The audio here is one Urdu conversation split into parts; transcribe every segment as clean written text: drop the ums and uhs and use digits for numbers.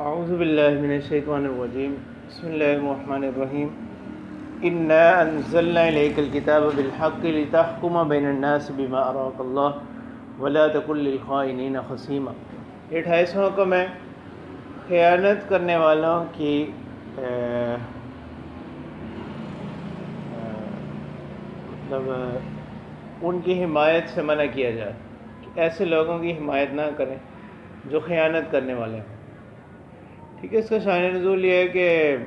اعوذ باللہ من الشیطان الرجیم بسم اللہ الرحمن الرحیم انا انزلنا الیک الکتاب بالحق لتحکم بین الناس بما اراک اللہ ولا تکن للخائنین خصیما۔ یہ 28واں حکم ہے خیانت کرنے والوں کی مطلب ان کی حمایت سے منع کیا جائے کہ ایسے لوگوں کی حمایت نہ کریں جو خیانت کرنے والے ہیں۔ ٹھیک ہے، اس کا شان نزول یہ ہے کہ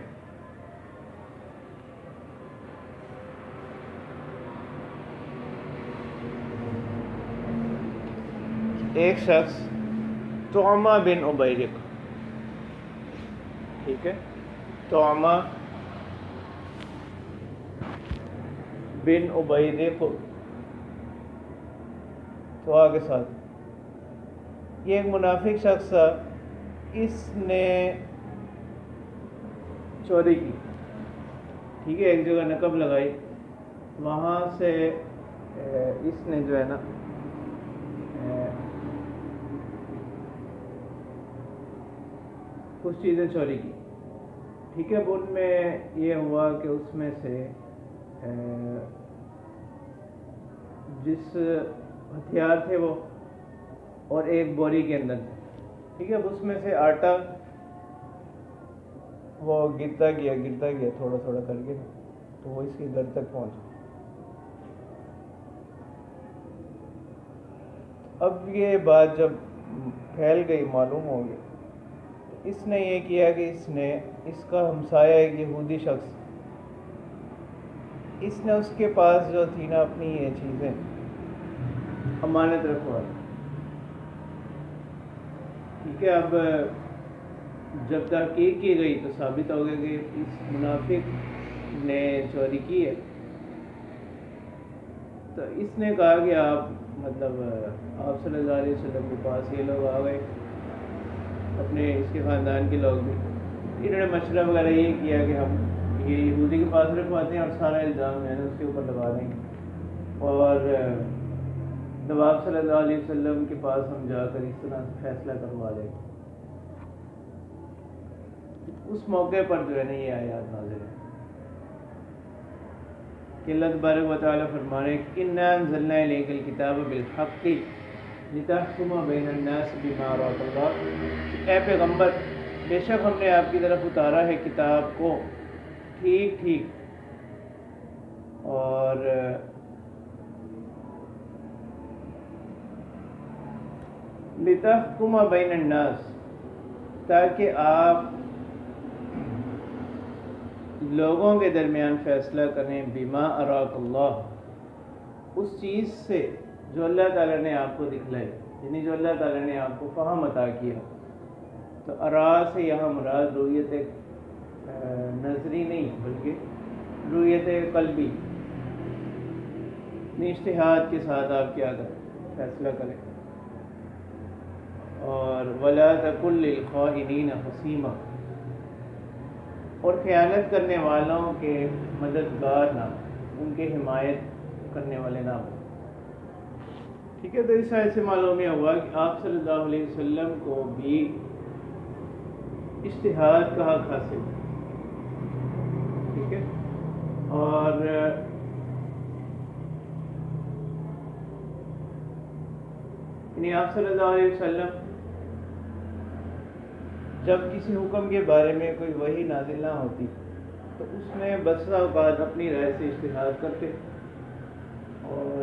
ایک شخص طعمہ بن عبیدق، ٹھیک ہے، طعمہ بن عبیدق طوا کے ساتھ، یہ ایک منافق شخص تھا۔ اس نے چوری کی، ٹھیک ہے، ایک جگہ نقب لگائی، وہاں سے اس نے جو ہے نا کچھ چیزیں چوری کی، ٹھیک ہے۔ اب ان میں یہ ہوا کہ اس میں سے جس ہتھیار تھے وہ اور ایک بوری کے اندر تھے، ٹھیک ہے۔ اب اس میں سے آٹا وہ گرتا گیا تھوڑا تھوڑا کر کے، تو وہ اس کے گھر تک پہنچا۔ اب یہ بات جب پھیل گئی، معلوم ہو گئی، تو اس نے یہ کیا کہ اس کا ہمسایہ ایک یہودی شخص، اس نے اس کے پاس جو تھی نا اپنی یہ چیزیں امانت رکھوا، ٹھیک ہے۔ اب جب تحقیق کی گئی تو ثابت ہو گیا کہ اس منافق نے چوری کی ہے۔ تو اس نے کہا کہ آپ صلی اللہ علیہ وسلم کے پاس یہ لوگ آ گئے، اپنے اس کے خاندان کے لوگ بھی، انہوں نے مشورہ وغیرہ یہ کیا کہ ہم یہ یہودی کے پاس رکھواتے ہیں اور سارا الزام ہے نا اس کے اوپر لگا دیں گے، اور نواب صلی اللہ علیہ وسلم کے پاس ہم جا کر اس طرح فیصلہ کروا لیں گے۔ اس موقع پر جو ہے نا یہ آیات نازل ہے کہ اللہ تبارک و تعالیٰ فرما رہے ہیں انا انزلنا الیک الکتاب بالحق لتحکم بین الناس بما اراک اللہ، اے پیغمبر بے شک ہم نے آپ کی طرف اتارا ہے کتاب کو ٹھیک اور لتحکم بین الناس، تاکہ آپ لوگوں کے درمیان فیصلہ کریں، بما اراک اللہ، اس چیز سے جو اللہ تعالیٰ نے آپ کو دکھلائی، یعنی جو اللہ تعالیٰ نے آپ کو فہم عطا کیا۔ تو ارا سے یہاں مراد رؤیت نظری نہیں بلکہ رؤیت قلبی، اشتہاد کے ساتھ آپ کیا کریں، فیصلہ کریں۔ اور ولا تکن للخائنین خصیما، اور خیانت کرنے والوں کے مددگار نہ، ان کے حمایت کرنے والے نہ ہو، ٹھیک ہے۔ تو اس آیت سے معلوم یہ ہوا کہ آپ صلی اللہ علیہ وسلم کو بھی اجتہاد کا حق حاصل، ٹھیک ہے۔ اور یعنی آپ صلی اللہ علیہ وسلم جب کسی حکم کے بارے میں کوئی وحی نازل نہ ہوتی تو اس میں بسا اوقات اپنی رائے سے اجتہاد کرتے، اور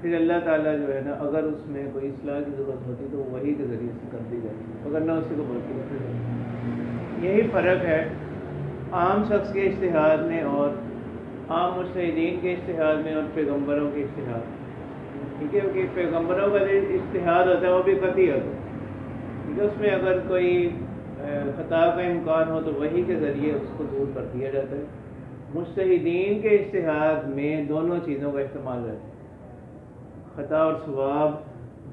پھر اللہ تعالیٰ جو ہے نا اگر اس میں کوئی اصلاح کی ضرورت ہوتی تو وحی کے ذریعے سے کر دی جاتی، اگر نہ اسی کو بولتی جاتی۔ یہی فرق ہے عام شخص کے اجتہاد میں اور عام مجتہدین کے اجتہاد میں اور پیغمبروں کے اجتہاد میں، ٹھیک ہے۔ کہ پیغمبروں کا جو اجتہاد ہوتا ہے وہ بھی قطعی ہوتا ہے، ٹھیک ہے، اس میں اگر کوئی خطا کا امکان ہو تو وحی کے ذریعے اس کو دور کر دیا جاتا ہے۔ مجتہدین کے اجتہاد میں دونوں چیزوں کا استعمال رہتا ہے، خطا اور صواب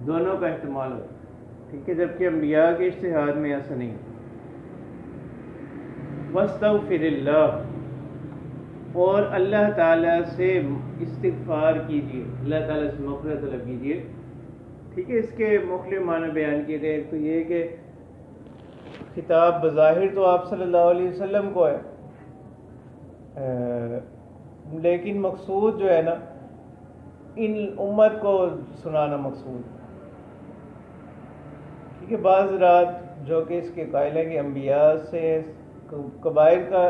دونوں کا استعمال ہوتا ہے، ٹھیک ہے، جبکہ انبیاء کے اجتہاد میں ایسا نہیں۔ واستغفر اللہ، اور اللہ تعالیٰ سے استغفار کیجیے، اللہ تعالیٰ سے مغفرت طلب کیجیے، ٹھیک ہے۔ اس کے مختلف معنی بیان کیے گئے، ایک تو یہ کہ خطاب بظاہر تو آپ صلی اللہ علیہ وسلم کو ہے، لیکن مقصود جو ہے نا ان امت کو سنانا مقصود، کیونکہ بعض رات جو کہ اس کے قائل ہیں کہ انبیاء سے کبائر کا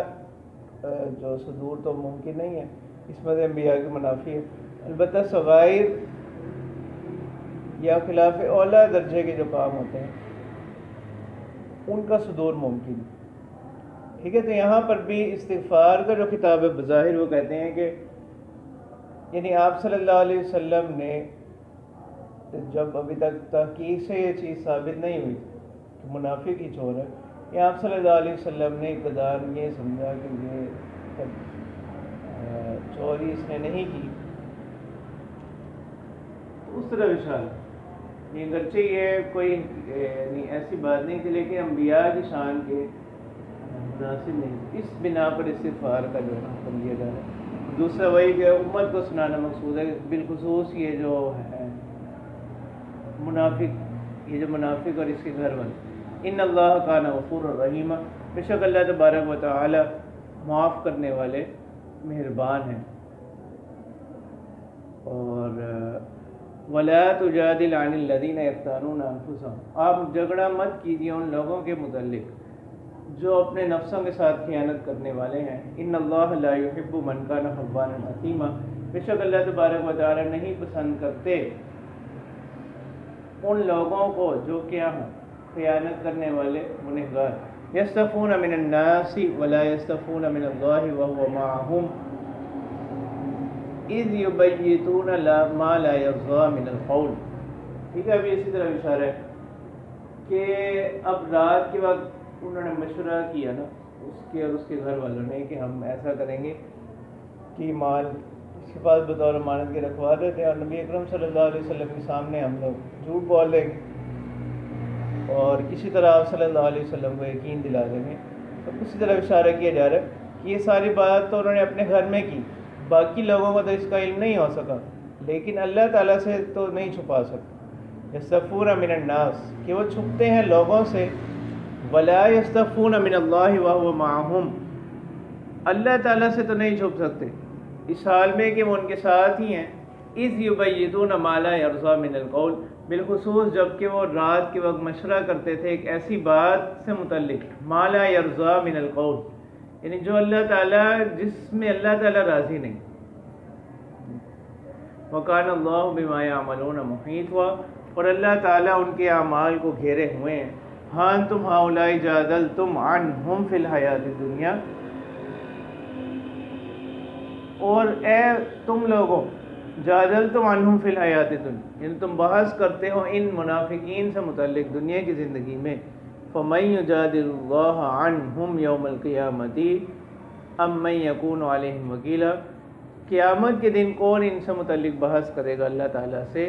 جو صدور تو ممکن نہیں ہے، اس میں انبیاء کی منافی ہے، البتہ صغائر یا خلاف اولا درجے کے جو کام ہوتے ہیں ان کا صدور ممکن ہے۔ ٹھیک ہے، تو یہاں پر بھی استغفار کا جو خطاب ہے بظاہر وہ کہتے ہیں کہ یعنی آپ صلی اللہ علیہ وسلم نے جب ابھی تک تحقیق سے یہ چیز ثابت نہیں ہوئی کہ منافق ہی چور ہے، یا آپ صلی اللہ علیہ وسلم نے اقتدار یہ سمجھا کہ یہ چوری اس نے نہیں کی، اس طرح اشارہ یہ اگرچہ یہ کوئی یعنی ایسی بات نہیں تھی، لیکن انبیاء کی شان کے مناسب نہیں، اس بنا پر استغفار کا جو ہے حکم دیا جا رہا ہے۔ دوسرا وہی کہ امت کو سنانا مقصود ہے، بالخصوص یہ جو ہے منافق، یہ جو منافق اور اس کے گھر والے، ان اللہ کان غفور الرحیم، بے شک اللہ تبارک و تعالی معاف کرنے والے مہربان ہیں۔ اور ولا تجادل عن الذین یختانون انفسهم، آپ جھگڑا مت کیجیے ان لوگوں کے متعلق جو اپنے نفسوں کے ساتھ خیانت کرنے والے ہیں۔ ان اللہ لا يحب من کان خوانا اثیما، بے شک اللہ تبارک و تعالی نہیں پسند کرتے ان لوگوں کو جو کیا ہوں خیانت کرنے والے گنہگار۔ یستخفون من الناس ولا یستخفون من اللہ وهو معهم اذ یبیتون ما لا یرضی من القول۔ ٹھیک ہے، ابھی اسی طرح اشارہ ہے کہ اب رات کے وقت انہوں نے مشورہ کیا نا اس کے اور اس کے گھر والوں نے کہ ہم ایسا کریں گے کہ مال اس کے پاس بطور امانت کے رکھوا دیتے ہیں اور نبی اکرم صلی اللہ علیہ وسلم کے سامنے ہم لوگ جھوٹ بول دیں گے اور کسی طرح آپ صلی اللہ علیہ وسلم کو یقین دلا دیں گے۔ تو اسی طرح اشارہ کیا جا رہا ہے کہ یہ ساری بات تو انہوں نے اپنے گھر میں کی، باقی لوگوں کو تو اس کا علم نہیں ہو سکا، لیکن اللہ تعالیٰ سے تو نہیں چھپا سکتا۔ یستخفون من الناس، کہ وہ چھپتے ہیں لوگوں سے، ولا یستخفون من اللہ وهو معهم، اللہ تعالیٰ سے تو نہیں چھپ سکتے اس حال میں کہ وہ ان کے ساتھ ہی ہیں۔ اذ یبیتون ما لا یرضی من القول، بالخصوص جب کہ وہ رات کے وقت مشورہ کرتے تھے ایک ایسی بات سے متعلق، ما لا یرضی من القول، یعنی جو اللہ تعالیٰ جس میں اللہ تعالیٰ راضی نہیں۔ وَكَانَ اللَّهُ بِمَا يَعْمَلُونَ مُحِيطًا، اور اللہ تعالیٰ ان کے اعمال کو گھیرے ہوئے ہیں۔ ہاں تم ہؤلاء جادلتم عنہم فی الحیات الدنیا، اور اے تم لوگوں جادلتم عنہم فی الحیات الدنیا، یعنی تم بحث کرتے ہو ان منافقین سے متعلق دنیا کی زندگی میں۔ فَمَن يُجَادِلُ اللَّهَ عَنْهُمْ يَوْمَ الْقِيَامَةِ أَمْ مَن يَكُونُ عَلَيْهِمْ وَكِيلًا، قیامت کے دن کون ان سے متعلق بحث کرے گا اللہ تعالیٰ سے،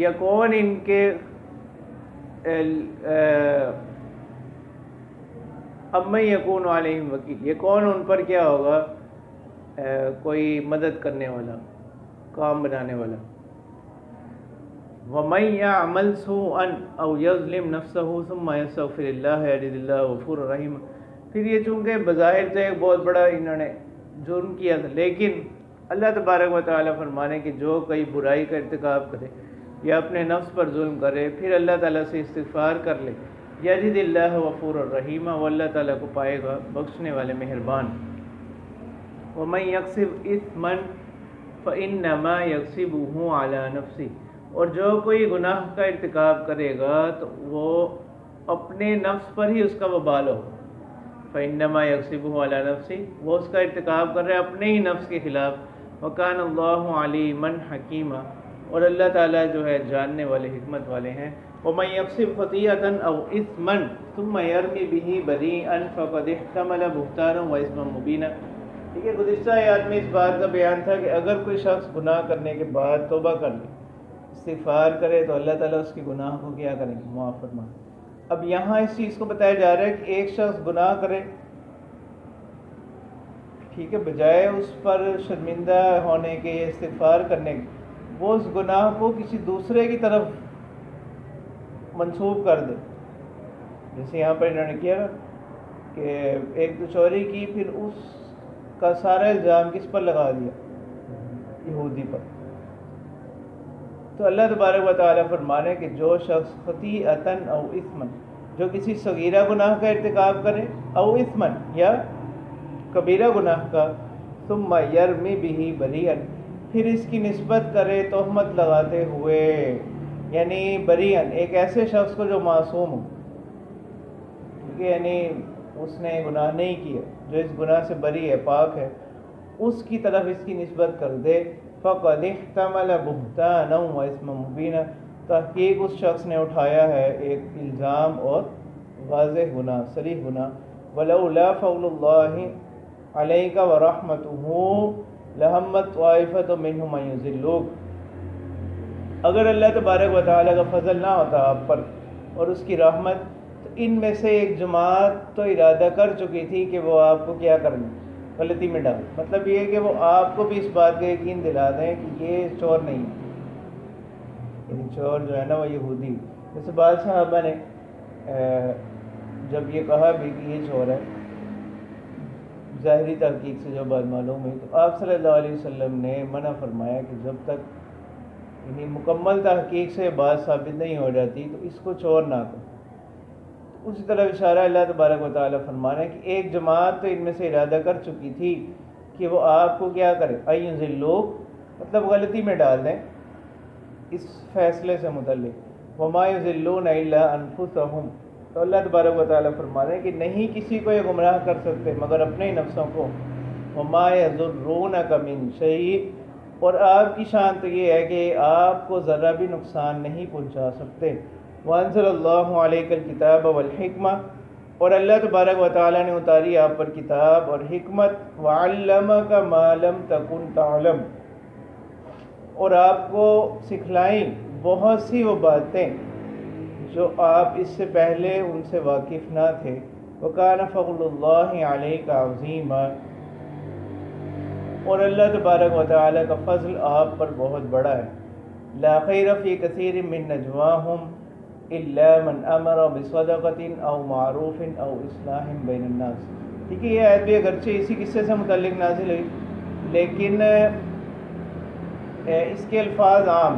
یا کون ان کے اب میں یکون علیہم وکیل، یہ کون ان پر کیا ہوگا کوئی مدد کرنے والا، کام بنانے والا۔ وَمَن يَعْمَلْ سُوءًا أَوْ يَظْلِمْ نَفْسَهُ ثُمَّ يَسْتَغْفِرِ اللَّهَ يَجِدِ اللَّهَ غَفُورًا رَحِيمًا۔ پھر یہ چونکہ بظاہر تو ایک بہت بڑا انہوں نے جرم کیا تھا، لیکن اللہ تبارک و تعالیٰ فرمانے کہ جو کوئی برائی کا ارتکاب کرے یا اپنے نفس پر ظلم کرے پھر اللہ تعالیٰ سے استغفار کر لے، یجد اللہ غفور الرحیم، وہ اللہ تعالیٰ کو پائے گا بخشنے والے مہربان۔ وَمَن يَكْسِبْ إِثْمًا فَإِنَّمَا يَكْسِبُهُ عَلَى نَفْسِهِ، اور جو کوئی گناہ کا ارتکاب کرے گا تو وہ اپنے نفس پر ہی اس کا وبال ہو۔ فَإِنَّمَا يَكْسِبُهُ عَلَى نَفْسِهِ، وہ اس کا ارتکاب کر رہے اپنے ہی نفس کے خلاف۔ وَكَانَ اللَّهُ عَلِيمًا حَكِيمًا، اور اللہ تعالیٰ جو ہے جاننے والے حکمت والے ہیں۔ وَمَن يَكْسِبْ خَطِيئَةً أَوْ إِثْمًا ثُمَّ يَرْمِ بِهِ بَرِيئًا فَقَدِ احْتَمَلَ بُهْتَانًا وَإِثْمًا مُبِينًا۔ ٹھیک ہے، گزشتہ آیات میں اس بات کا بیان تھا کہ اگر کوئی شخص گناہ کرنے کے بعد توبہ کر لے، استغفار کرے، تو اللہ تعالیٰ اس کے گناہ کو کیا کریں گے، معاف فرمائیں۔ اب یہاں اس چیز کو بتایا جا رہا ہے کہ ایک شخص گناہ کرے، ٹھیک ہے، بجائے اس پر شرمندہ ہونے کے یا استغفار کرنے کے، وہ اس گناہ کو کسی دوسرے کی طرف منسوب کر دے، جیسے یہاں پر انہوں نے کیا کہ ایک تو چوری کی، پھر اس کا سارا الزام کس پر لگا دیا؟ یہودی پر۔ تو اللہ تبارک و تعالیٰ فرمانے کہ جو شخص خطیئتن او اثمن، جو کسی صغیرہ گناہ کا ارتکاب کرے، او اثمن یا کبیرہ گناہ کا، ثم یرمی بہ بریئا، پھر اس کی نسبت کرے تہمت لگاتے ہوئے، یعنی بریئا ایک ایسے شخص کو جو معصوم ہو، ٹھیک ہے، یعنی اس نے گناہ نہیں کیا، جو اس گناہ سے بری ہے، پاک ہے، اس کی طرف اس کی نسبت کر دے، فقد احتمل بہتانا و اسم مبینا، تحقیق اس شخص نے اٹھایا ہے ایک الزام اور واضح گناہ، صریح گناہ۔ ولولا فضل اللہ علیک ورحمتہ لہمت طائفۃ منہم ان یضلوک، اگر اللہ تبارک و تعالیٰ کا فضل نہ ہوتا آپ پر اور اس کی رحمت، تو ان میں سے ایک جماعت تو ارادہ کر چکی تھی کہ وہ آپ کو کیا کریں، غلطی میں ڈال، مطلب یہ کہ وہ آپ کو بھی اس بات کا یقین دلا دیں کہ یہ چور نہیں ہے، یعنی چور جو ہے نا وہ یہودی۔ جیسے بعض صحابہ نے جب یہ کہا بھی کہ یہ چور ہے، ظاہری تحقیق سے جو بات معلوم ہوئی، تو آپ صلی اللہ علیہ وسلم نے منع فرمایا کہ جب تک یعنی مکمل تحقیق سے بات ثابت نہیں ہو جاتی تو اس کو چور نہ کرو۔ اسی طرح اشارہ اللہ تبارک و تعالیٰ فرما رہے ہیں کہ ایک جماعت تو ان میں سے ارادہ کر چکی تھی کہ وہ آپ کو کیا کرے، ایذلوک، مطلب غلطی میں ڈال دیں اس فیصلے سے متعلق، وما یضلون الا انفسهم، تو اللہ تبارک و تعالیٰ فرما رہے ہیں کہ نہیں کسی کو یہ گمراہ کر سکتے مگر اپنے ہی نفسوں کو، وما یضرونک من شیء، اور آپ کی شان تو یہ ہے کہ آپ کو ذرا بھی نقصان نہیں پہنچا سکتے۔ وانزل اللہ علیک الکتاب والحکمہ، اور اللہ تبارک و تعالیٰ نے اتاری آپ پر کتاب اور حکمت، وعلمک ما لم تکن تعلم، اور آپ کو سکھلائیں بہت سی وہ باتیں جو آپ اس سے پہلے ان سے واقف نہ تھے، وکان فضل اللہ علیک عظیما، اور اللہ تبارک و تعالیٰ کا فضل آپ پر بہت بڑا ہے۔ لا خیر فی کثیر من نجواہم الا من امر بصدقۃ او معروف او اصلاح بین الناس، ٹھیک ہے، یہ آیت بھی اگرچہ اسی قصے سے متعلق نازل ہوئی لیکن اس کے الفاظ عام،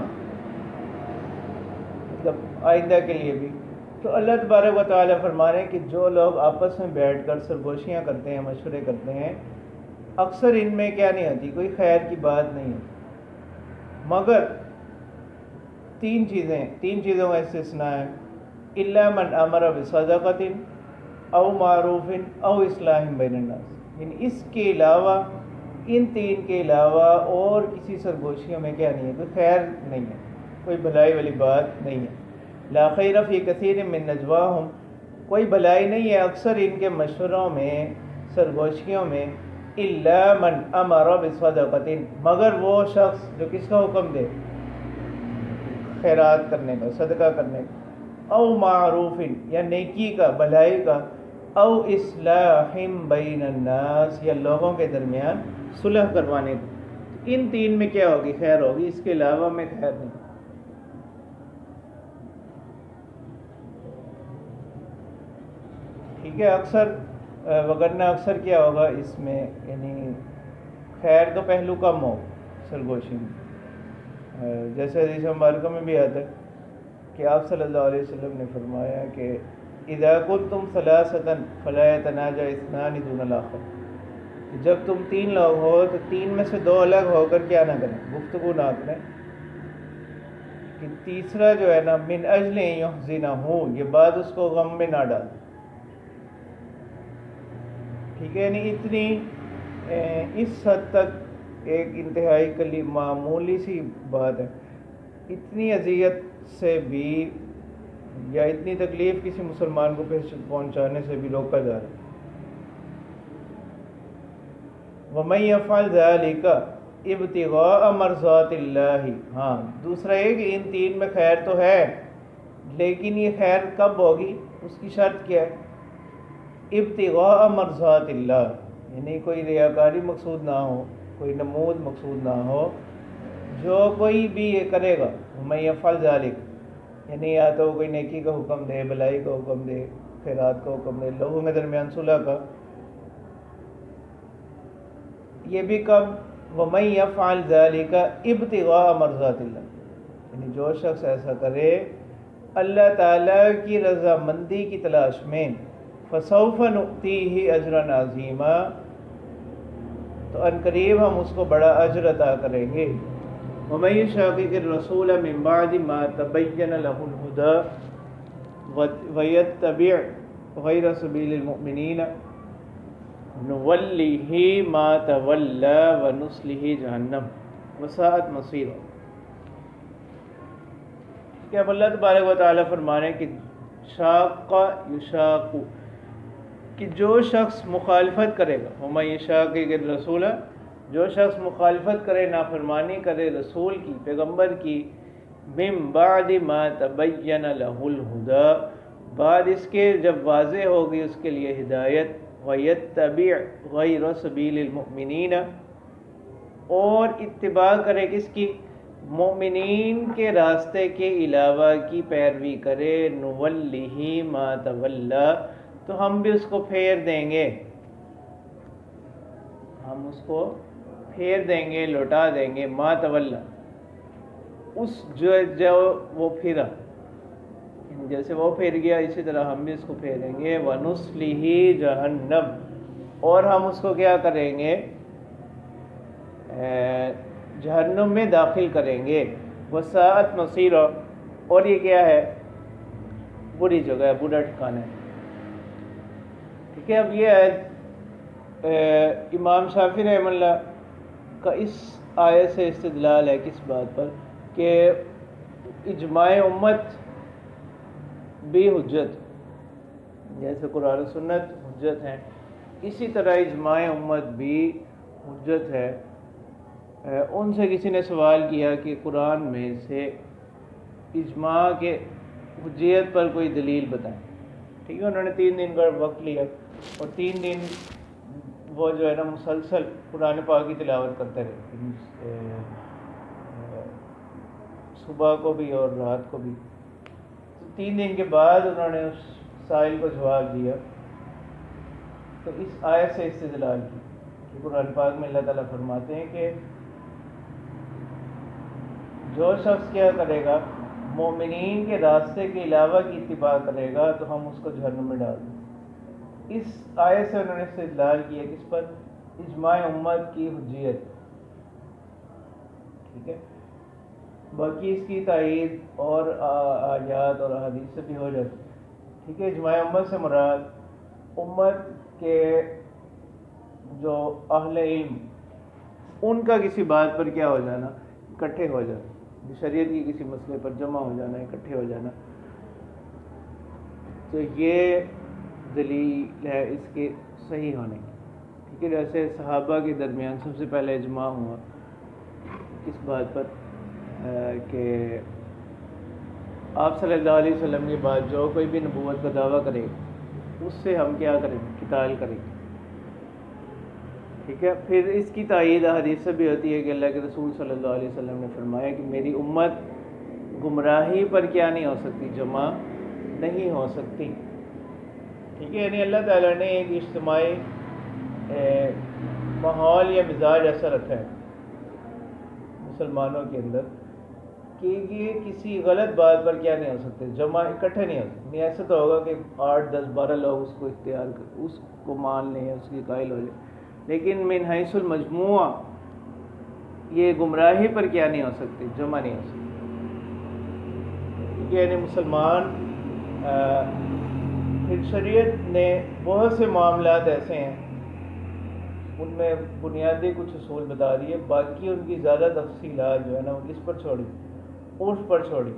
مطلب آئندہ کے لیے بھی۔ تو اللہ تبارک و تعالیٰ فرما رہے ہیں کہ جو لوگ آپس میں بیٹھ کر سرگوشیاں کرتے ہیں، مشورے کرتے ہیں، اکثر ان میں کیا نہیں ہوتی، کوئی خیر کی بات نہیں ہوتی، مگر تین چیزوں کا استثناء ہے، الا من امر بصدقۃ او معروف او اصلاح بین الناس، یعنی اس کے علاوہ، ان تین کے علاوہ اور کسی سرگوشیوں میں کیا نہیں ہے، کوئی خیر نہیں ہے، کوئی بھلائی والی بات نہیں ہے۔ لا خیر فی کثیر من نجواہم، کوئی بھلائی نہیں ہے اکثر ان کے مشوروں میں، سرگوشیوں میں، الا من امر بصدقۃ، مگر وہ شخص جو کس کا حکم دے، خیرات کرنے کا، صدقہ کرنے کا، او معروف یا نیکی کا، بھلائی کا، او اصلاح بین الناس یا لوگوں کے درمیان صلح کروانے کا، ان تین میں کیا ہوگی، خیر ہوگی، اس کے علاوہ میں خیر نہیں۔ ٹھیک ہے، اکثر وگرنہ اکثر کیا ہوگا اس میں، یعنی خیر کا پہلو کم ہو سرگوشی میں، جیسے حدیث مبارکہ میں بھی آتا ہے کہ آپ صلی اللہ علیہ وسلم نے فرمایا کہ اذا کنتم ثلاثۃ فلا يتناجى اثنان دون الاخر، جب تم تین لوگ ہو تو تین میں سے دو الگ ہو کر کیا نہ کریں، گفتگو نہ کریں، کہ تیسرا جو ہے نا من اجل یحزنہ، یہ بات اس کو غم میں نہ ڈال، ٹھیک ہے، یعنی اتنی اس حد تک ایک انتہائی معمولی سی بات ہے، اتنی اذیت سے بھی یا اتنی تکلیف کسی مسلمان کو پہنچانے سے بھی روکا جا رہا ہے۔ وَمَن يَفْعَلْ ذَلِكَ ابْتِغَاءَ مَرْضَاتِ اللَّهِ، ہاں دوسرا یہ کہ ان تین میں خیر تو ہے، لیکن یہ خیر کب ہوگی، اس کی شرط کیا ہے، ابتغاء مرضات اللہ، یعنی کوئی ریاکاری مقصود نہ ہو، کوئی نمود مقصود نہ ہو، جو کوئی بھی یہ کرے گا، وَمَن يَفْعَلْ ذَلِكَ، یعنی یا تو کوئی نیکی کا حکم دے، بھلائی کا حکم دے، خیرات کا حکم دے، لوگوں کے درمیان صلح کا. یہ بھی کب؟ وَمَن يَفْعَلْ ذَلِكَ ابْتِغَاءَ مَرْضَاتِ اللَّهِ، یعنی جو شخص ایسا کرے اللہ تعالیٰ کی رضامندی کی تلاش میں، فَسَوْفَ نُؤْتِيهِ أَجْرًا عَظِيمًا، تو ان قریب ہم اس کو بڑا اجر عطا کریں گے. وَمَن يُشَاقِقِ الرَّسُولَ مِن بَعْدِ مَا تَبَيَّنَ لَهُ الْهُدَىٰ وَيَتَّبِعْ غَيْرَ سَبِيلِ الْمُؤْمِنِينَ نُوَلِّهِ مَا تَوَلَّىٰ وَنُصْلِهِ جَهَنَّمَ وَسَاءَتْ مَصِيرًا. کہ اب اللہ تبارک و تعالیٰ فرما رہے ہیں کہ شاق یشاق، کہ جو شخص مخالفت کرے گا، وَمَن يُشَاقِقِ الرَّسُولَ، جو شخص مخالفت کرے، نافرمانی کرے رسول کی، پیغمبر کی، مِن بَعْدِ مَا تَبَيَّنَ لَهُ الْهُدَىٰ، بعد اس کے جب واضح ہوگی اس کے لیے ہدایت، وَيَتَّبِعْ غَيْرَ سَبِيلِ الْمُؤْمِنِينَ، اور اتباع کرے کس کی؟ مومنین کے راستے کے علاوہ کی پیروی کرے، نُوَلِّهِ مَا تَوَلَّىٰ، تو ہم بھی اس کو پھیر دیں گے، ہم اس کو پھیر دیں گے، لوٹا دیں گے، ما تولا، اس جو وہ پھرا، جیسے وہ پھیر گیا اسی طرح ہم بھی اس کو پھیریں گے. وَنُصْلِهِ جَهَنَّمَ، اور ہم اس کو کیا کریں گے؟ جہنم میں داخل کریں گے. وَسَاءَتْ مَصِيرًا، اور یہ کیا ہے؟ بری جگہ ہے، برا ٹھکانہ ہے. ٹھیک ہے. اب یہ ہے امام شافعی رحمہ اللہ کا اس آیت سے استدلال ہے کس بات پر؟ کہ اجماع امت بھی حجت، جیسے قرآن و سنت حجت ہیں، اسی طرح اجماع امت بھی حجت ہے. ان سے کسی نے سوال کیا کہ قرآن میں سے اجماع کے حجیت پر کوئی دلیل بتائیں. ٹھیک ہے. انہوں نے 3 دن کا وقت لیا اور 3 دن وہ جو ہے نا مسلسل قرآن پاک کی تلاوت کرتے رہے، صبح کو بھی اور رات کو بھی. 3 دن کے بعد انہوں نے اس سائل کو جواب دیا تو اس آیت سے استدلال کی کہ قرآن پاک میں اللہ تعالیٰ فرماتے ہیں کہ جو شخص کیا کرے گا، مومنین کے راستے کے علاوہ کی اتباع کرے گا تو ہم اس کو جہنم میں ڈال دیں. اس آیت سے انہوں نے استدلال کیا کس پر؟ اجماع امت کی حجیت. ٹھیک ہے. باقی اس کی تائید اور آیات اور احادیث سے بھی ہو جاتی. ٹھیک ہے. اجماع امت سے مراد امت کے جو اہل علم، ان کا کسی بات پر کیا ہو جانا؟ اکٹھے ہو جانا، شریعت کی کسی مسئلے پر جمع ہو جانا، اکٹھے ہو جانا. تو یہ دلیل ہے اس کے صحیح ہونے کی. ٹھیک ہے. جیسے صحابہ کے درمیان سب سے پہلے اجماع ہوا اس بات پر کہ آپ صلی اللہ علیہ وسلم کے بعد جو کوئی بھی نبوت کا دعویٰ کرے اس سے ہم کیا کریں گے؟ قتال کریں گے. ٹھیک ہے. پھر اس کی تائید حدیث سے بھی ہوتی ہے کہ اللہ کے رسول صلی اللہ علیہ وسلم نے فرمایا کہ میری امت گمراہی پر کیا نہیں ہو سکتی؟ جمع نہیں ہو سکتی. ٹھیک ہے. یعنی اللہ تعالیٰ نے ایک اجتماعی ماحول یا مزاج ایسا رکھا ہے مسلمانوں کے اندر کہ یہ کسی غلط بات پر کیا نہیں ہو سکتے؟ جمع، اکٹھے نہیں ہو سکتے. نہیں ایسا تو ہوگا کہ 8 10 12 لوگ اس کو اختیار کر اس کو مان لیں، اس کی قائل ہو جائیں، لیکن من حیث المجموعہ یہ گمراہی پر کیا نہیں ہو سکتے؟ جمع نہیں ہو سکتے. یعنی مسلمان پھر شریعت نے بہت سے معاملات ایسے ہیں، ان میں بنیادی کچھ اصول بتا دیے، باقی ان کی زیادہ تفصیلات جو ہے نا وہ کس پر چھوڑی؟ عرف پر چھوڑی،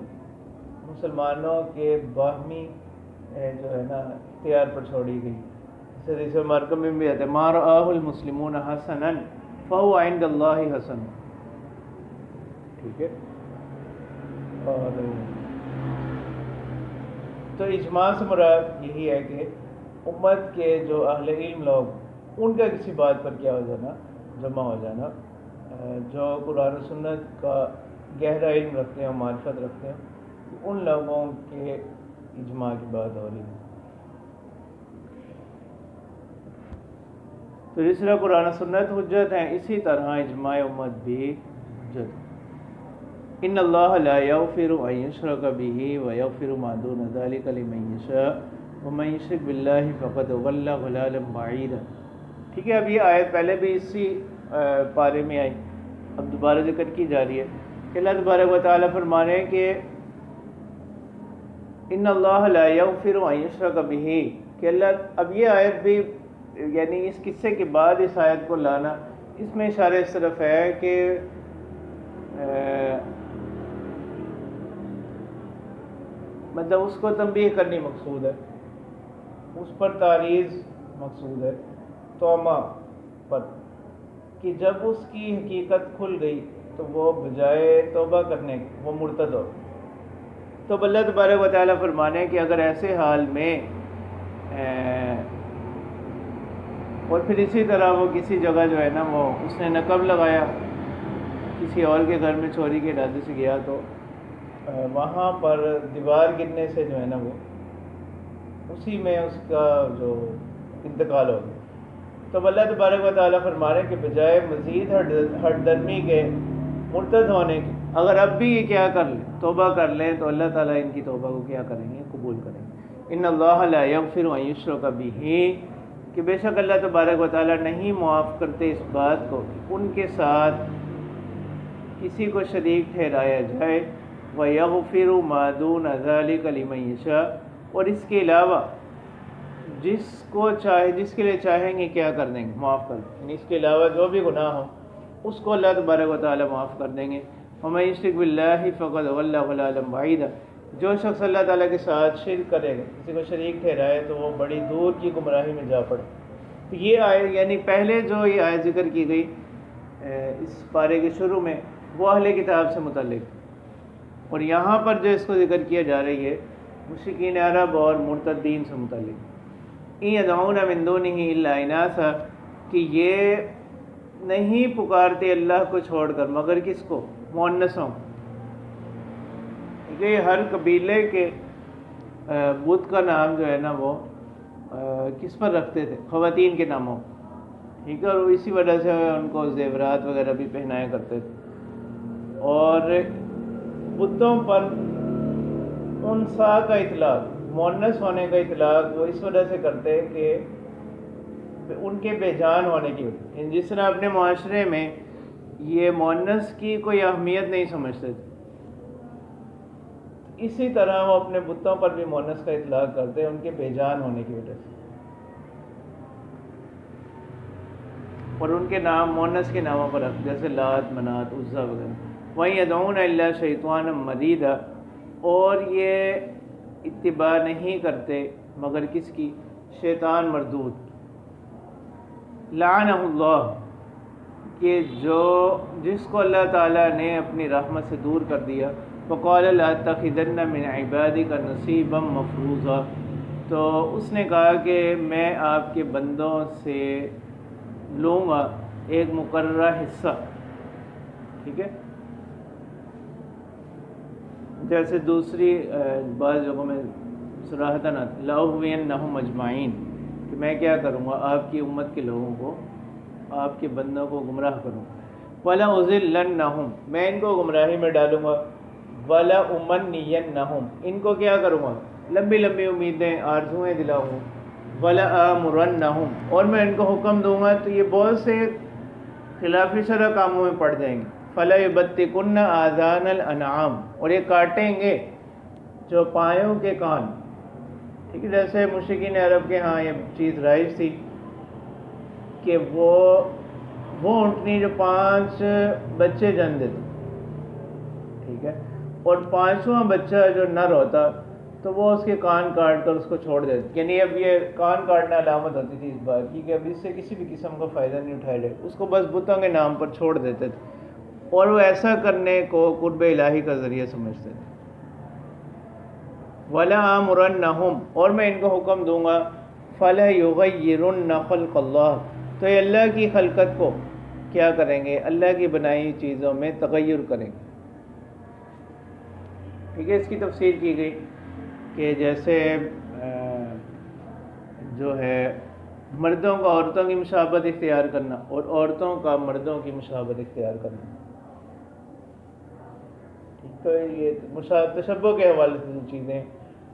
مسلمانوں کے باہمی جو ہے نا اختیار پر چھوڑی گئی. حدیث مرکب میں بھی آتا ہے ما رآہ المسلمون حسنا فہو عند اللہ حسن. ٹھیک ہے. اور تو اجماع سے مراد یہی ہے کہ امت کے جو اہل علم لوگ، ان کا کسی بات پر کیا ہو جانا؟ جمع ہو جانا. جو قرآن و سنت کا گہرا علم رکھتے ہیں، معرفت رکھتے ہیں، ان لوگوں کے اجماع کی بات ہو رہی ہے. تو جس طرح قرآن و سنت حجت ہیں، اسی طرح اجماع امت بھی حجت ہے۔ ان اللہ لا یغفر ان یشرک بہ ویغفر ما دون ذلک لمن یشاء ومن یشرک باللہ فقد ضل ضلالا بعیدا۔ ٹھیک ہے، اب یہ آیت پہلے بھی اسی پارے میں آئی، اب دوبارہ ذکر کی جا رہی ہے کہ اللہ تبارک و تعالیٰ فرما رہے ہیں کہ ان اللہ لا یغفر ان یشرک بہ، کہ اللہ، اب یہ آیت بھی یعنی اس قصے کے بعد اس آیت کو لانا، اس میں اشارہ اس طرف ہے کہ مطلب اس کو تنبیہ کرنی مقصود ہے، اس پر تعریض مقصود ہے، توبہ پر، کہ جب اس کی حقیقت کھل گئی تو وہ بجائے توبہ کرنے کے وہ مرتد ہو۔ تو اللہ تبارک و تعالیٰ فرمانے کہ اگر ایسے حال میں اور پھر اسی طرح وہ کسی جگہ جو ہے نا وہ اس نے نقب لگایا، کسی اور کے گھر میں چوری کے ارادے سے گیا، تو وہاں پر دیوار گرنے سے جو ہے نا وہ اسی میں اس کا جو انتقال ہو گیا۔ تو اللہ تبارک و تعالیٰ فرما رہے ہیں کہ بجائے مزید ہٹ درمی کے مرتد ہونے کے، اگر اب بھی یہ کیا کر لیں، توبہ کر لیں، تو اللہ تعالیٰ ان کی توبہ کو کیا کریں گے، قبول کریں گے۔ ان اللہ لا یغفر ان یشرک بہ، کہ بے شک اللہ تبارک و تعالیٰ نہیں معاف کرتے اس بات کو کہ ان کے ساتھ کسی کو شریک ٹھہرایا جائے، وَيَغْفِرُ مَا دُونَ ذَلِكَ لِمَن يَشَاءُ، اور اس کے علاوہ جس کو چاہے، جس کے لیے چاہیں گے کیا کر دیں گے، معاف کر دیں گے، یعنی اس کے علاوہ جو بھی گناہ ہو اس کو اللہ تبارک و تعالیٰ معاف کر دیں گے۔ وَمَن يُشْرِكْ بِاللَّهِ فَقَدْ ضَلَّ ضَلَالًا بَعِيدًا، جو شخص اللہ تعالیٰ کے ساتھ شرک کرے گا، کسی کو شریک ٹھہرائے، تو وہ بڑی دور کی گمراہی میں جا پڑے۔ تو یہ آیت، یعنی پہلے جو یہ آیت ذکر کی گئی اس پارے کے شروع میں، وہ اہل کتاب سے متعلق، اور یہاں پر جو اس کو ذکر کیا جا رہی ہے مشرکین عرب اور مرتدین سے متعلق، ان یدعون من دونہ الا اناثا، کہ یہ نہیں پکارتے اللہ کو چھوڑ کر مگر کس کو، مؤنثوں، کہ ہر قبیلے کے بت کا نام جو ہے نا وہ کس پر رکھتے تھے، خواتین کے ناموں، ٹھیک ہے، اور اسی وجہ سے ان کو زیورات وغیرہ بھی پہنایا کرتے تھے، اور بتوں پر انسا کا اطلاق، مؤنث ہونے کا اطلاق وہ اس وجہ سے کرتے کہ ان کے بے جان ہونے کی وجہ، جس طرح اپنے معاشرے میں یہ مؤنث کی کوئی اہمیت نہیں سمجھتے تھے، اسی طرح وہ اپنے بتوں پر بھی مؤنث کا اطلاق کرتے ان کے بے جان ہونے کی وجہ سے، اور ان کے نام مؤنث کے ناموں پر رکھتے، جیسے لات، منات، عزا وغیرہ۔ وَإِن يَدْعُونَ إِلَّا شَيْطَانًا مَرِيدًا، اور یہ اتباع نہیں کرتے مگر کس کی، شیطان مردود، لعنہ اللہ، کہ جس کو اللہ تعالیٰ نے اپنی رحمت سے دور کر دیا، فَقَالَ لَأَتَّخِذَنَّ مِنْ عِبَادِكَ نَصِيبًا مَفْرُوضًا، تو اس نے کہا کہ میں آپ کے بندوں سے لوں گا ایک مقررہ حصہ، ٹھیک ہے، جیسے دوسری بعض جگہوں میں صراحتاً لَأُغْوِيَنَّهُمْ أَجْمَعِينَ، کہ میں کیا کروں گا، آپ کی امت کے لوگوں کو، آپ کے بندوں کو گمراہ کروں گا، وَلَأُضِلَّنَّهُمْ، میں ان کو گمراہی میں ڈالوں گا، وَلَأُمَنِّيَنَّهُمْ، ان کو کیا کروں گا، لمبی لمبی امیدیں، آرزویں دلاؤں گا، وَلَآمُرَنَّهُمْ، اور میں ان کو حکم دوں گا، تو یہ بہت سے خلاف شرع کاموں میں پڑ جائیں گے، فَلَيُبَتِّكُنَّ آذَانَ الْأَنْعَامِ، اور یہ کاٹیں گے جو پایوں کے کان، ٹھیک ہے، جیسے مشرکین عرب کے ہاں یہ چیز رائج تھی کہ وہ اونٹنی جو 5 بچے جن دیتے، ٹھیک ہے، اور 5واں بچہ جو نر ہوتا تو وہ اس کے کان کاٹ کر اس کو چھوڑ دیتے، یعنی اب یہ کان کاٹنا علامت ہوتی تھی اس بات کی کہ اب اس سے کسی بھی قسم کا فائدہ نہیں اٹھایا جائے، اس کو بس بتوں کے نام پر چھوڑ دیتے تھے، اور وہ ایسا کرنے کو قرب الہی کا ذریعہ سمجھتے تھے۔ وَلَآمُرَنَّهُمْ، اور میں ان کو حکم دوں گا، فَلَيُغَيِّرُنَّ خَلْقَ اللَّهِ، تو یہ اللہ کی خلقت کو کیا کریں گے، اللہ کی بنائی ہوئی چیزوں میں تغیر کریں گے، ٹھیک ہے۔ اس کی تفسیر کی گئی کہ جیسے جو ہے مردوں کا عورتوں کی مشابہت اختیار کرنا اور عورتوں کا مردوں کی مشابہت اختیار کرنا. تو یہ تشبہ کے حوالے سے جو چیزیں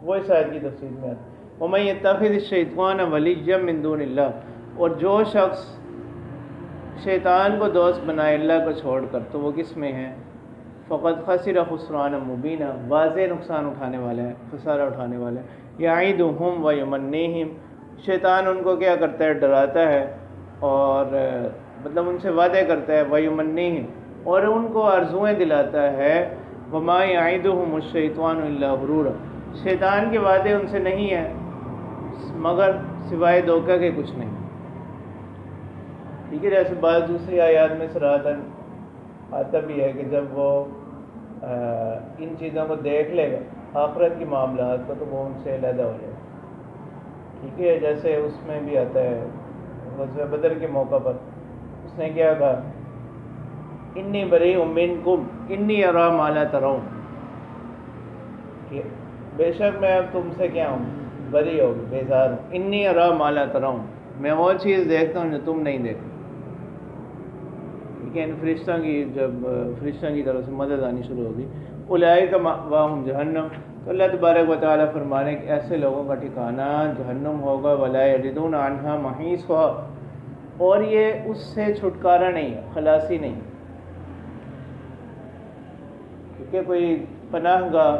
وہ اس آیت کی تفسیر میں آتی. وَمَن يَتَّخِذِ الشَّيْطَانَ وَلِيًّا مِن دُونِ اللَّهِ، اور جو شخص شیطان کو دوست بنائے اللہ کو چھوڑ کر تو وہ کس میں ہے؟ فقط خسر خسران مبینہ، واضح نقصان اٹھانے والا ہے، خسارہ اٹھانے والا ہے. یعیدہم ویمنیہم، شیطان ان کو کیا کرتا ہے؟ ڈراتا ہے اور مطلب ان سے وعدے کرتا ہے. ویمنیہم، اور ان کو آرزوئیں دلاتا ہے. وما یعیدہم الشیطان الا غرورا، شیطان کے وعدے ان سے نہیں ہیں مگر سوائے دھوکہ کے کچھ نہیں. ٹھیک ہے، جیسے بعض دوسری آیات میں صراحتاً آتا بھی ہے کہ جب وہ ان چیزوں کو دیکھ لے گا آخرت کے معاملات کو تو وہ ان سے علیحدہ ہو جائے گا. ٹھیک ہے، جیسے اس میں بھی آتا ہے غزوہ بدر کے موقع پر اس نے کیا کہا؟ انی بریء منکم انی اری ما لا ترون، کہ بے شک میں اب تم سے کیا ہوں؟ بری ہو، بیزار ہوں. انی اری ما لا ترون، میں وہ چیز دیکھتا ہوں جو تم نہیں دیکھتے. ٹھیک ہے، ان فرشتوں کی جب فرشتوں کی طرف سے مدد آنی شروع ہوگی. اولئک مأواہم جہنم، تو اللہ تبارک و تعالیٰ فرمانے کہ ایسے لوگوں کا ٹھکانہ جہنم ہوگا. ولا یجدون عنہا محیصا، اور یہ اس سے چھٹکارا نہیں ہے، خلاصی نہیں. کیونکہ کوئی پناہ گاہ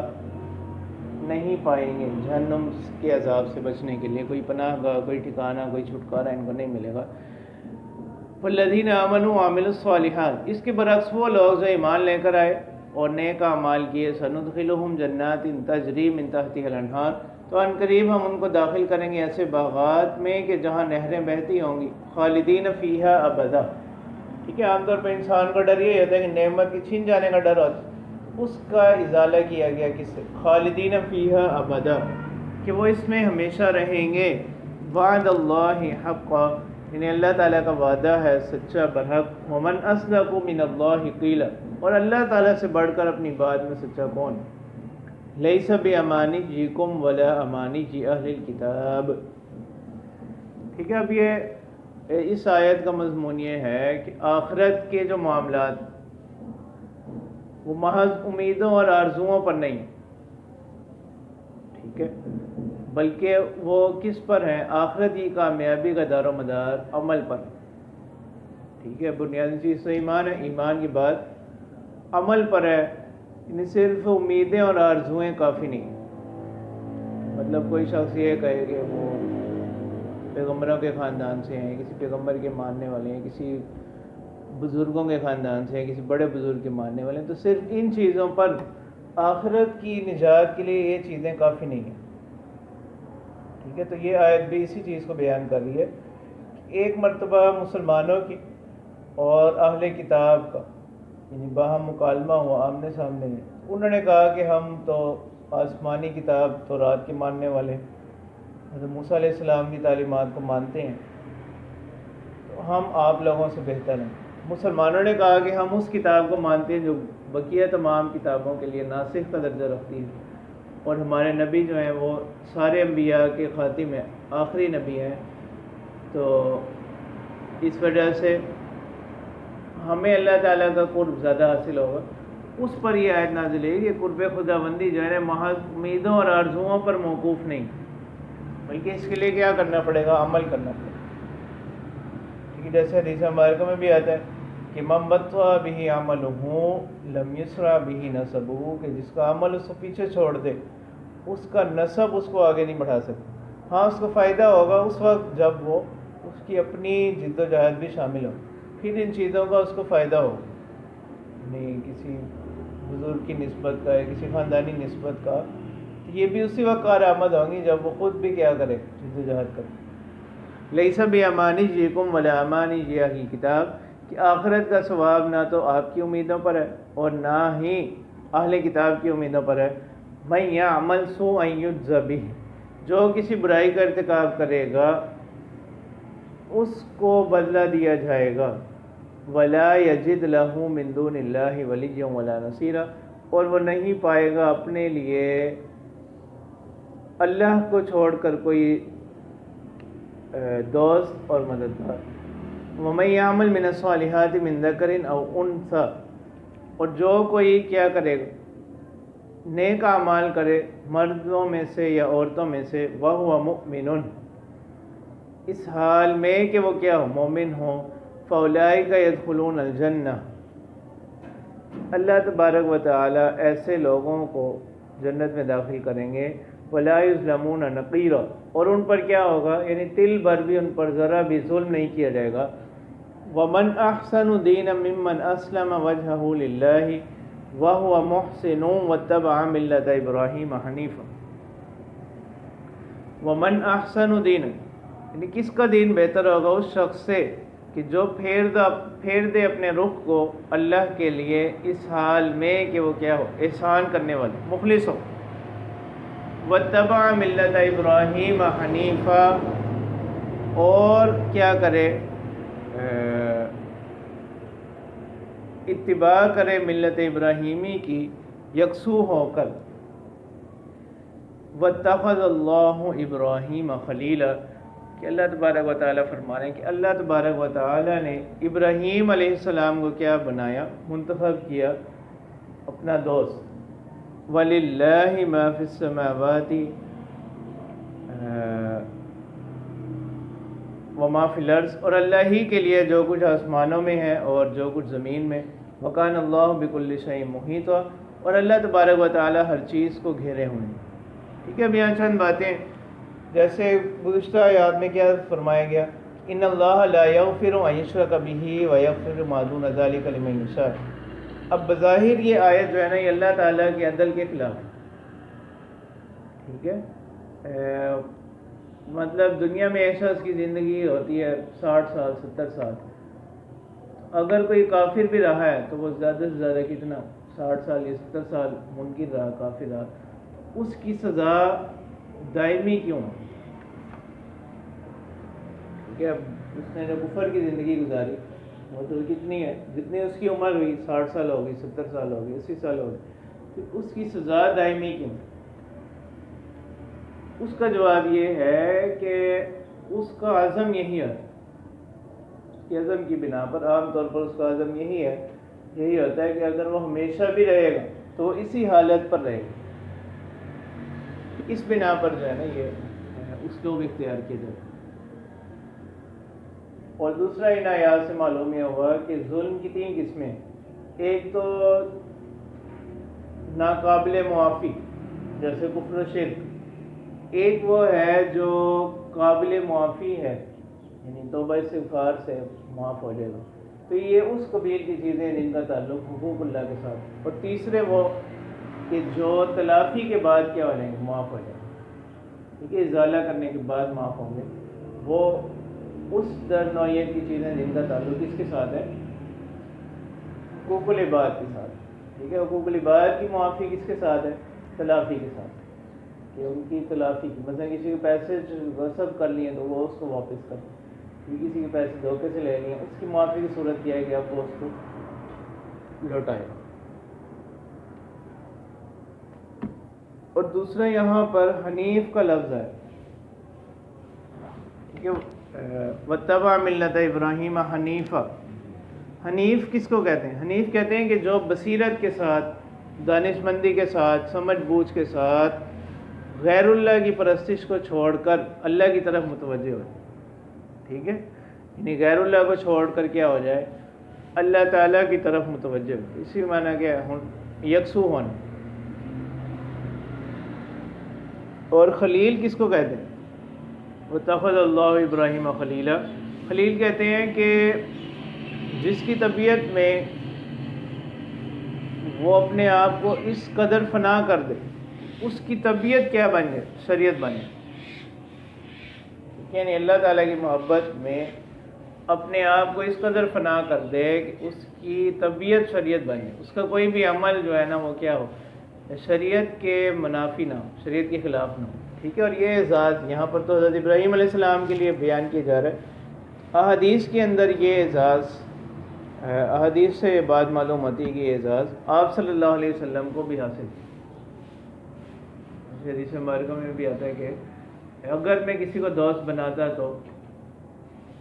نہیں پائیں گے جہنم کے عذاب سے بچنے کے لیے، کوئی پناہ گاہ، کوئی ٹھکانہ، کوئی چھٹکارا ان کو نہیں ملے گا. والذین آمنوا وعملوا الصالحات، اس کے برعکس وہ لوگ جو ایمان لے کر آئے اور نیک اعمال کیے. سندخلہم جنات تجری من تحتها الانہار، تو ان قریب ہم ان کو داخل کریں گے ایسے باغات میں کہ جہاں نہریں بہتی ہوں گی. خالدین فیہا ابدا. ٹھیک ہے، عام طور پہ انسان کا ڈر یہ ہوتا ہے کہ نعمت کے چھین جانے کا ڈر ہوتا ہے، اس کا ازالہ کیا گیا کس سے؟ خالدین فیہا ابدا، کہ وہ اس میں ہمیشہ رہیں گے. وعد اللہ حقا، یعنی اللہ تعالیٰ کا وعدہ ہے سچا برحق. ومن اصدق من اللہ قیلا، اور اللہ تعالیٰ سے بڑھ کر اپنی بات میں سچا کون؟ لیس بامانیکم ولا امانی اہل الکتاب. ٹھیک ہے، اب یہ اس آیت کا مضمون یہ ہے کہ آخرت کے جو معاملات وہ محض امیدوں اور آرزوؤں پر نہیں، ٹھیک ہے، بلکہ وہ کس پر ہیں؟ آخرت کی کامیابی کا دار و مدار عمل پر. ٹھیک ہے، بنیادی چیز تو ایمان ہے، ایمان کی بات عمل پر ہے. یعنی صرف امیدیں اور آرزوئیں کافی نہیں. مطلب کوئی شخص یہ کہے کہ وہ پیغمبروں کے خاندان سے ہیں، کسی پیغمبر کے ماننے والے ہیں، کسی بزرگوں کے خاندان سے ہیں، کسی بڑے بزرگ کے ماننے والے ہیں، تو صرف ان چیزوں پر آخرت کی نجات کے لیے یہ چیزیں کافی نہیں ہیں. ٹھیک ہے، تو یہ آیت بھی اسی چیز کو بیان کر رہی ہے کہ ایک مرتبہ مسلمانوں کی اور اہل کتاب کا یعنی باہم مکالمہ ہوا آمنے سامنے میں. انہوں نے کہا کہ ہم تو آسمانی کتاب تورات کے ماننے والے، حضرت موسیٰ علیہ السلام کی تعلیمات کو مانتے ہیں، تو ہم آپ لوگوں سے بہتر ہیں. مسلمانوں نے کہا کہ ہم اس کتاب کو مانتے ہیں جو بقیہ تمام کتابوں کے لیے ناسخ کا درجہ رکھتی ہے، اور ہمارے نبی جو ہیں وہ سارے انبیاء کے خاتم ہیں، آخری نبی ہیں، تو اس وجہ سے ہمیں اللہ تعالیٰ کا قرب زیادہ حاصل ہوگا. اس پر یہ آیت نازل ہے کہ قرب خداوندی جو ہے محض امیدوں اور آرزوؤں پر موقوف نہیں، بلکہ اس کے لیے کیا کرنا پڑے گا؟ عمل کرنا پڑے گا. ٹھیک ہے، جیسے حدیث مبارکہ میں بھی آتا ہے کہ من بطأ بہ عملہ لم یسرع بہ نسبہ، کہ جس کا عمل اس کو پیچھے چھوڑ دے اس کا نسب اس کو آگے نہیں بڑھا سکتا. ہاں، اس کو فائدہ ہوگا اس وقت جب وہ اس کی اپنی جد و جہد بھی شامل ہو، پھر ان چیزوں کا اس کو فائدہ ہو. نہیں کسی بزرگ کی نسبت کا یا کسی خاندانی نسبت کا، تو یہ بھی اسی وقت کارآمد ہوں گی جب وہ خود بھی کیا کرے؟ جد و جہد کرے. لیس بامانیکم ولا امانی اہل الکتاب، کہ آخرت کا ثواب نہ تو آپ کی امیدوں پر ہے اور نہ ہی اہل کتاب کی امیدوں پر ہے. من یعمل سوءا یجز بہ، جو کسی برائی کا ارتکاب کرے گا اس کو بدلہ دیا جائے گا. ولا یجد لہ من دون اللہ ولیا ولا نصیرا، اور وہ نہیں پائے گا اپنے لیے اللہ کو چھوڑ کر کوئی دوست اور مددگار. وَمَن يَعْمَلْ مِنَ الصَّالِحَاتِ مِن ذَكَرٍ أَوْ أُنثَىٰ، اور جو کوئی کیا کرے گا، نیک اعمال کرے مردوں میں سے یا عورتوں میں سے، وَهُوَ مُؤْمِنٌ، اس حال میں کہ وہ کیا ہو، مومن ہو، فَأُولَٰئِكَ يَدْخُلُونَ الْجَنَّةَ، اللہ تبارک و تعالی ایسے لوگوں کو جنت میں داخل کریں گے. وَلَا يُظْلَمُونَ نَقِيرًا، اور ان پر کیا ہوگا، یعنی تل بھر بھی ان پر ذرا بھی ظلم نہیں کیا جائے گا. وَمَنْ أَحْسَنُ دِينًا مِّمَّنْ أَسْلَمَ وَجْهَهُ لِلَّهِ وَهُوَ مُحْسِنٌ وَاتَّبَعَ مِلَّةَ إِبْرَاهِيمَ حَنِيفًا. وَمَنْ أَحْسَنُ دِينًا، یعنی کس کا دین بہتر ہوگا، اس شخص سے کہ جو پھیر دے اپنے رخ کو اللہ کے لیے اس حال میں کہ وہ کیا ہو، احسان کرنے والا، مخلص ہو. وَاتَّبَعَ مِلَّةَ إِبْرَاهِيمَ حَنِيفًا، اور کیا کرے، اتباع کرے ملت ابراہیمی کی یکسو ہو کر. وَاتَّخَذَ اللَّهُ إِبْرَاهِيمَ خَلِيلًا، کہ اللہ تبارک و تعالیٰ فرما رہے ہیں کہ اللہ تبارک و تعالیٰ نے ابراہیم علیہ السلام کو کیا بنایا، منتخب کیا اپنا دوست. وَلِلَّهِ مَا فِي السَّمَاوَاتِ وَمَا فِي الْأَرْضِ، اور اللہ ہی کے لیے جو کچھ آسمانوں میں ہے اور جو کچھ زمین میں. وَكَانَ اللَّهُ بِكُلِّ شَيْءٍ مُحِيطًا، اور اللہ تبارک و تعالیٰ ہر چیز کو گھیرے ہوئے ہیں. ٹھیک ہے، اب یہاں چند باتیں، جیسے گزشتہ آیات میں کیا فرمایا گیا، ان اللہ لا یغفر ان یشرک بہ ویغفر ما دون ذلک لمن یشاء. اب بظاہر یہ آیت جو ہے نا، یہ اللہ تعالیٰ کے عدل کے خلاف ہے. ٹھیک ہے، مطلب دنیا میں ایک شخص کی زندگی ہوتی ہے 60 سال 70 سال، اگر کوئی کافر بھی رہا ہے تو وہ زیادہ سے زیادہ کتنا، 60 سال یا 70 سال منکر رہا، کافر رہا، اس کی سزا دائمی کیوں ہے؟ کہ اب اس نے جو کفر کی زندگی گزاری وہ تو کتنی ہے، جتنی اس کی عمر ہوئی، 60 سال ہوگی، 70 سال ہوگی، 80 سال ہوگی، تو اس کی سزا دائمی کیوں؟ اس کا جواب یہ ہے کہ اس کا عزم یہی ہے، اس کے عزم کی بنا پر، عام طور پر اس کا عزم یہی ہوتا ہے کہ اگر وہ ہمیشہ بھی رہے گا تو وہ اسی حالت پر رہے گا. اس بنا پر جو ہے نا یہ اسلوب اختیار کیا جائے. اور دوسرا ان آیات سے معلوم یہ ہوا کہ ظلم کی 3 قسمیں. ایک تو ناقابل معافی جیسے کفر و شرک، ایک وہ ہے جو قابل معافی ہے، یعنی توبہ استغفار سے معاف ہو جائے گا. تو یہ اس قبیل کی چیزیں جن کا تعلق حقوق اللہ کے ساتھ. اور تیسرے وہ کہ جو تلافی کے بعد کیا ہو جائیں گے، معاف ہو جائیں گے. ٹھیک ہے، ازالہ کرنے کے بعد معاف ہوں گے. وہ اس در نوعیت کی چیزیں جن کا تعلق کس کے ساتھ ہے، حقوق العباد کے ساتھ. ٹھیک ہے، حقوق العباد کی معافی کس کے ساتھ ہے، تلافی کے ساتھ، کہ ان کی تلافی کی، مثلا کسی کے پیسے غصب کر لیے تو وہ اس کو واپس کر، کسی کے پیسے دھوکے سے لے لیے، اس کی معافی کی صورت کیا ہے کہ آپ کو اس کو لوٹائے. اور دوسرا یہاں پر حنیف کا لفظ ہے، ٹھیک ہے، وَاتَّبَعَ مِلَّةَ إِبْرَاهِيمَ حَنِيفًا. حنیف کس کو کہتے ہیں؟ حنیف کہتے ہیں کہ جو بصیرت کے ساتھ، دانش مندی کے ساتھ، سمجھ بوجھ کے ساتھ غیر اللہ کی پرستش کو چھوڑ کر اللہ کی طرف متوجہ ہو جائے. ٹھیک ہے، یعنی غیر اللہ کو چھوڑ کر کیا ہو جائے، اللہ تعالیٰ کی طرف متوجہ ہو. اسی معنی کیا ہے، یکسو ہونا. اور خلیل کس کو کہتے ہیں؟ وَاتَّخَذَ اللَّهُ إِبْرَاهِيمَ خَلِيلًا. خلیل کہتے ہیں کہ جس کی طبیعت میں وہ اپنے آپ کو اس قدر فنا کر دے، اس کی طبیعت کیا بن جائے، شریعت بن جائے. یعنی اللہ تعالیٰ کی محبت میں اپنے آپ کو اس قدر فنا کر دے کہ اس کی طبیعت شریعت بن جائے، اس کا کوئی بھی عمل جو ہے نا وہ کیا ہو، شریعت کے منافی نہ ہو، شریعت کے خلاف نہ ہو. ٹھیک ہے، اور یہ اعزاز یہاں پر تو حضرت ابراہیم علیہ السلام کے لیے بیان کیا جا رہا ہے. احادیث کے اندر یہ اعزاز، احادیث سے یہ بات معلوم ہوتی ہے کہ یہ اعزاز آپ صلی اللہ علیہ وسلم کو بھی حاصل ہے. حدیث مبارکہ میں بھی آتا ہے کہ اگر میں کسی کو دوست بناتا تو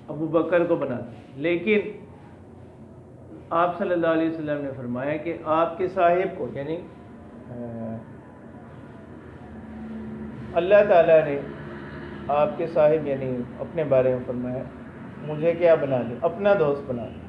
ابو بکر کو بناتے ہیں، لیکن آپ صلی اللہ علیہ وسلم نے فرمایا کہ آپ کے صاحب کو، یعنی اللہ تعالیٰ نے آپ کے صاحب یعنی اپنے بارے میں فرمایا مجھے کیا بنا لے، اپنا دوست بنا لے،